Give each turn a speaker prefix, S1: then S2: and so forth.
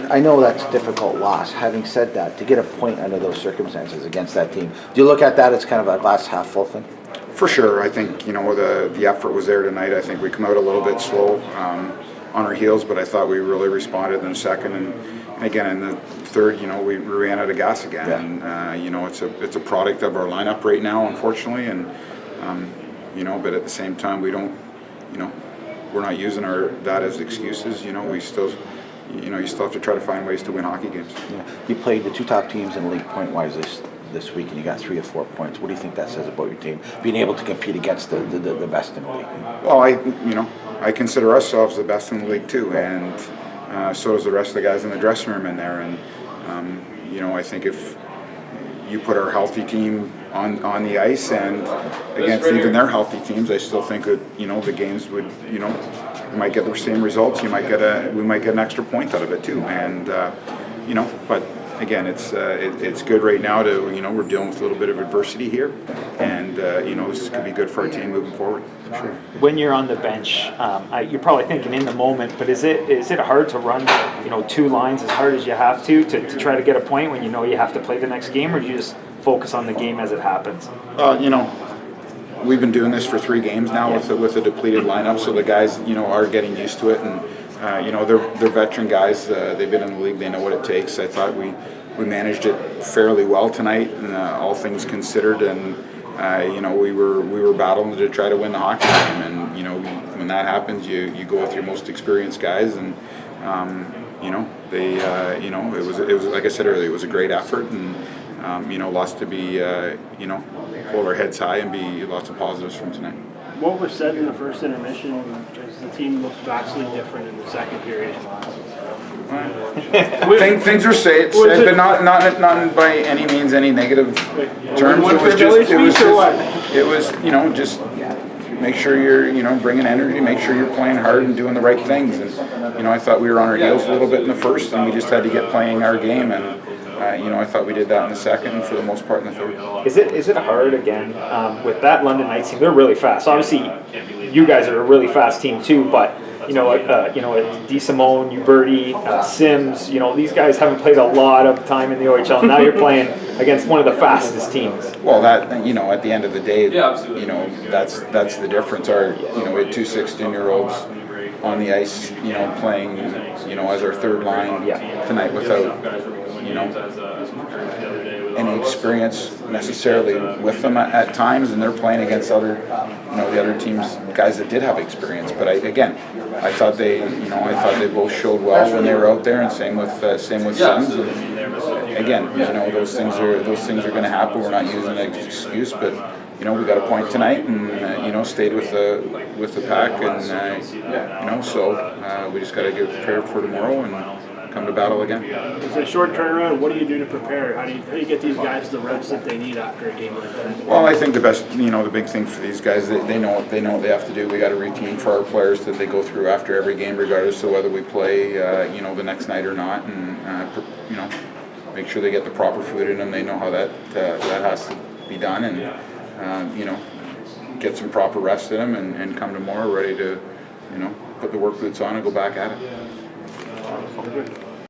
S1: I know that's a difficult loss. Having said that, to get a point under those circumstances against that team, do you look at that as kind of a glass half full thing?
S2: For sure. I think, the effort was there tonight. I think we come out a little bit slow on our heels, but I thought we really responded in the second. And again, in the third, we ran out of gas again.
S1: Yeah.
S2: And, it's a product of our lineup right now, unfortunately. And, but at the same time, we don't, we're not using that as excuses. We still, you still have to try to find ways to win hockey games.
S1: Yeah. You played the two top teams in the league point-wise this week, and you got 3 or 4 points. What do you think that says about your team, being able to compete against the best in the league?
S2: Well, I consider ourselves the best in the league too, and so does the rest of the guys in the dressing room in there. And I think if you put our healthy team on the ice and against even their healthy teams, I still think that the games would you might get the same results. We might get an extra point out of it too, and but. Again, it's good right now to we're dealing with a little bit of adversity here, and this could be good for our team moving forward.
S3: Sure. When you're on the bench, you're probably thinking in the moment, but is it hard to run 2 lines as hard as you have to try to get a point when you have to play the next game, or do you just focus on the game as it happens?
S2: We've been doing this for 3 games now with a depleted lineup, so the guys are getting used to it, and they're veteran guys. They've been in the league. They know what it takes. I thought we managed it fairly well tonight, and all things considered. And we were battling to try to win the hockey game. And when that happens, you go with your most experienced guys. And it was like I said earlier, it was a great effort, and lots to be hold our heads high and be lots of positives from tonight.
S4: What was said in the first intermission, because the team looked vastly different in the second period?
S2: Things are said, but not by any means any negative terms. It was just make sure you're bringing energy, make sure you're playing hard and doing the right things. And I thought we were on our heels a little bit in the first, and we just had to get playing our game. And I thought we did that in the second, and for the most part in the third.
S3: Is it hard again with that London Knights team? They're really fast. Obviously, you guys are a really fast team too, but DeSimone, Uberti, Sims, these guys haven't played a lot of time in the OHL. Now you're playing against one of the fastest teams.
S2: Well, that at the end of the day, that's the difference. Our we had 2 16-year-olds on the ice, playing as our third line tonight without any experience necessarily with them at times, and they're playing against other the other teams, guys that did have experience. But I thought they both showed well when they were out there, and same with Sims. And again, those things are going to happen. We're not using an excuse, but we got a point tonight, and stayed with the pack, and so we just got to get prepared for tomorrow and come to battle again.
S4: It's a short turnaround. What do you do to prepare? How do you get these guys the reps that they need after a game like that?
S2: Well, I think the best, the big thing for these guys, they know what they have to do. We got a routine for our players that they go through after every game, regardless of whether we play, the next night or not, and make sure they get the proper food in them. They know how that has to be done, and get some proper rest in them, and come tomorrow ready to, put the work boots on and go back at it.